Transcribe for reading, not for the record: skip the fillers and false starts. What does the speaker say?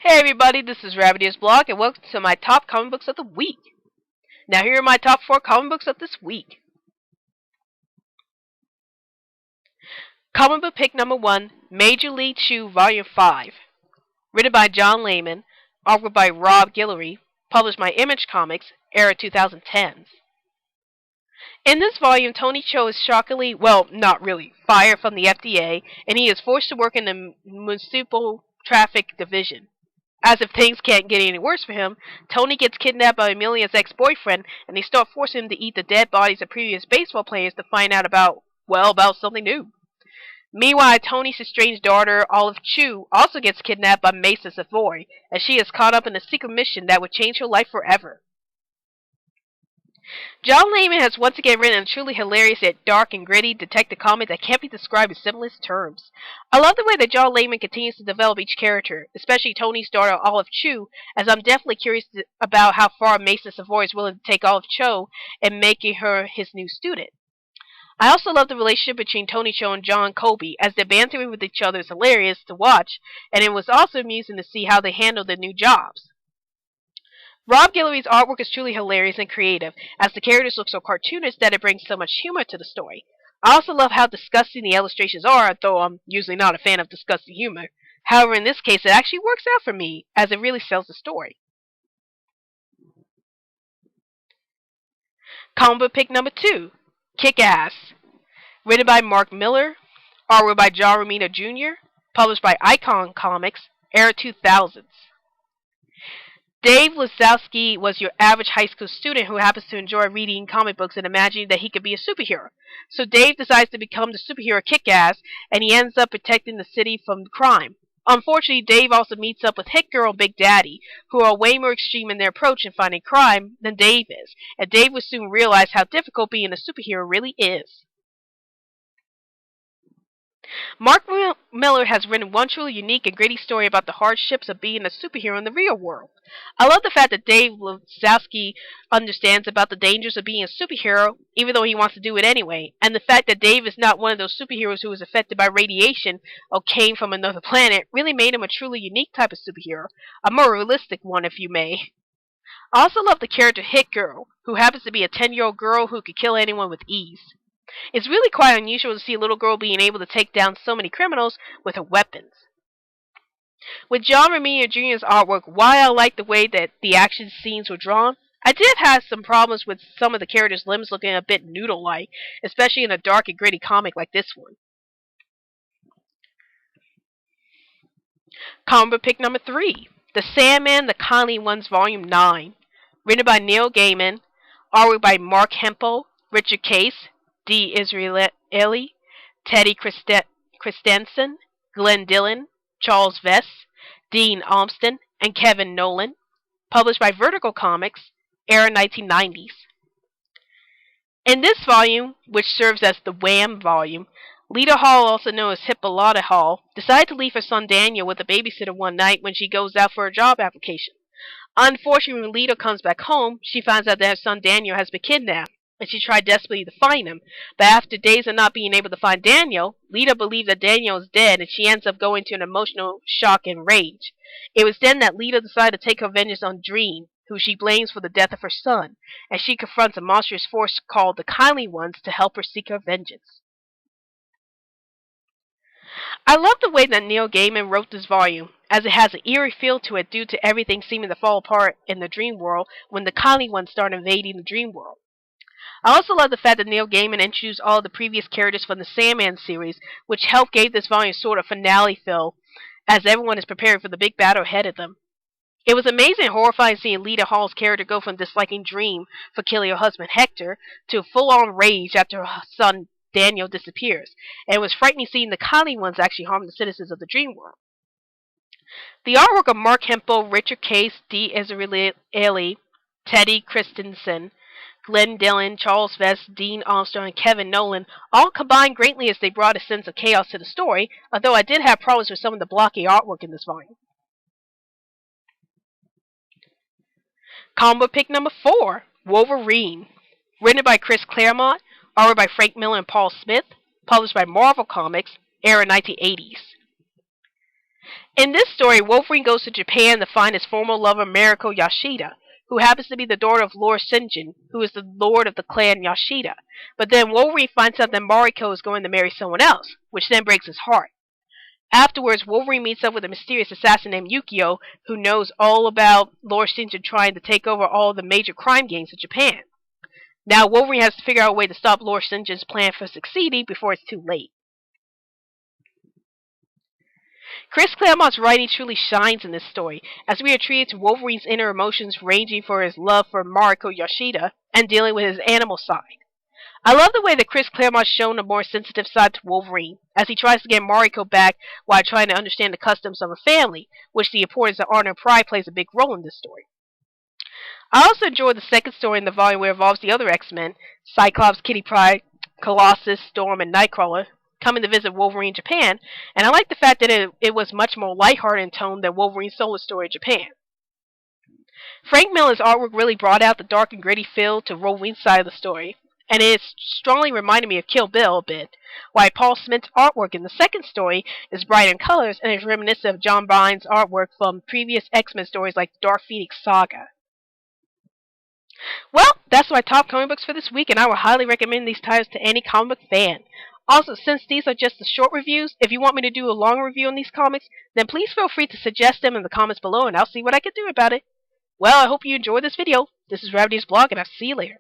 Hey everybody, this is Rabbitearsblog, and welcome to my top comic books of the week. Now here are my top 4 comic books of this week. Comic book pick number 1, Major League Chew Volume 5. Written by John Layman, artwork by Rob Guillory, published by Image Comics, era 2010s. In this volume, Tony Cho is shockingly, well, not really, fired from the FDA, and he is forced to work in the Municipal Traffic Division. As if things can't get any worse for him, Tony gets kidnapped by Amelia's ex-boyfriend, and they start forcing him to eat the dead bodies of previous baseball players to find out about something new. Meanwhile, Tony's estranged daughter, Olive Chu, also gets kidnapped by Mesa Savoy, as she is caught up in a secret mission that would change her life forever. John Layman has once again written a truly hilarious yet dark and gritty detective comic that can't be described in simplest terms. I love the way that John Layman continues to develop each character, especially Tony's daughter Olive Chu, as I'm definitely curious about how far Mesa Savoy is willing to take Olive Chu and making her his new student. I also love the relationship between Tony Cho and John Colby, as their banter with each other is hilarious to watch, and it was also amusing to see how they handle their new jobs. Rob Guillory's artwork is truly hilarious and creative, as the characters look so cartoonish that it brings so much humor to the story. I also love how disgusting the illustrations are, though I'm usually not a fan of disgusting humor. However, in this case, it actually works out for me, as it really sells the story. Comic book pick number 2, Kick-Ass. Written by Mark Millar, artwork by John Romita Jr., published by Icon Comics, era 2000s. Dave Lazowski was your average high school student who happens to enjoy reading comic books and imagining that he could be a superhero. So Dave decides to become the superhero Kick-Ass, and he ends up protecting the city from crime. Unfortunately, Dave also meets up with Hit Girl and Big Daddy, who are way more extreme in their approach in fighting crime than Dave is, and Dave will soon realize how difficult being a superhero really is. Mark Millar has written one truly unique and gritty story about the hardships of being a superhero in the real world. I love the fact that Dave Lazowski understands about the dangers of being a superhero, even though he wants to do it anyway, and the fact that Dave is not one of those superheroes who was affected by radiation or came from another planet really made him a truly unique type of superhero, a more realistic one if you may. I also love the character Hit Girl, who happens to be a 10-year-old girl who could kill anyone with ease. It's really quite unusual to see a little girl being able to take down so many criminals with her weapons. With John Romita Jr.'s artwork, while I like the way that the action scenes were drawn, I did have some problems with some of the characters' limbs looking a bit noodle-like, especially in a dark and gritty comic like this one. Comic book pick number 3, The Sandman, The Kindly Ones, Volume 9. Written by Neil Gaiman, artwork by Mark Hempel, Richard Case, D. Israeli, Teddy Christensen, Glenn Dillon, Charles Vess, Dean Olmsted, and Kevin Nolan. Published by Vertical Comics, era 1990s. In this volume, which serves as the Wham volume, Lita Hall, also known as Hippolyta Hall, decided to leave her son Daniel with a babysitter one night when she goes out for a job application. Unfortunately, when Lita comes back home, she finds out that her son Daniel has been kidnapped, and she tried desperately to find him. But after days of not being able to find Daniel, Lita believes that Daniel is dead, and she ends up going into an emotional shock and rage. It was then that Lita decided to take her vengeance on Dream, who she blames for the death of her son, and she confronts a monstrous force called the Kindly Ones to help her seek her vengeance. I love the way that Neil Gaiman wrote this volume, as it has an eerie feel to it due to everything seeming to fall apart in the dream world when the Kindly Ones start invading the dream world. I also love the fact that Neil Gaiman introduced all the previous characters from the Sandman series, which helped give this volume sort of finale feel, as everyone is preparing for the big battle ahead of them. It was amazing and horrifying seeing Lita Hall's character go from disliking Dream for killing her husband Hector to full-on rage after her son Daniel disappears, and it was frightening seeing the Kindly Ones actually harm the citizens of the dream world. The artwork of Mark Hempel, Richard Case, D. Israeli, Teddy Christensen, Glenn Dillon, Charles Vess, Dean Armstrong, and Kevin Nolan all combined greatly as they brought a sense of chaos to the story, although I did have problems with some of the blocky artwork in this volume. Comic book pick number 4, Wolverine. Written by Chris Claremont, artwork by Frank Miller and Paul Smith, published by Marvel Comics, era 1980s. In this story, Wolverine goes to Japan to find his former lover Mariko Yashida, who happens to be the daughter of Lord Sinjin, who is the lord of the clan Yashida. But then Wolverine finds out that Mariko is going to marry someone else, which then breaks his heart. Afterwards, Wolverine meets up with a mysterious assassin named Yukio, who knows all about Lord Sinjin trying to take over all the major crime gangs of Japan. Now Wolverine has to figure out a way to stop Lord Sinjin's plan from succeeding before it's too late. Chris Claremont's writing truly shines in this story, as we are treated to Wolverine's inner emotions ranging from his love for Mariko Yashida and dealing with his animal side. I love the way that Chris Claremont's shown a more sensitive side to Wolverine, as he tries to get Mariko back while trying to understand the customs of a family, which the importance of honor and pride plays a big role in this story. I also enjoyed the second story in the volume where it involves the other X-Men, Cyclops, Kitty Pryde, Colossus, Storm, and Nightcrawler, coming to visit Wolverine in Japan, and I like the fact that it was much more lighthearted in tone than Wolverine's solo story in Japan. Frank Millar's artwork really brought out the dark and gritty feel to Wolverine's side of the story, and it strongly reminded me of Kill Bill a bit, while Paul Smith's artwork in the second story is bright in colors and is reminiscent of John Byne's artwork from previous X-Men stories like the Dark Phoenix Saga. Well, that's my top comic books for this week, and I would highly recommend these titles to any comic book fan. Also, since these are just the short reviews, if you want me to do a long review on these comics, then please feel free to suggest them in the comments below, and I'll see what I can do about it. Well, I hope you enjoyed this video. This is Rabbitearsblog, and I'll see you later.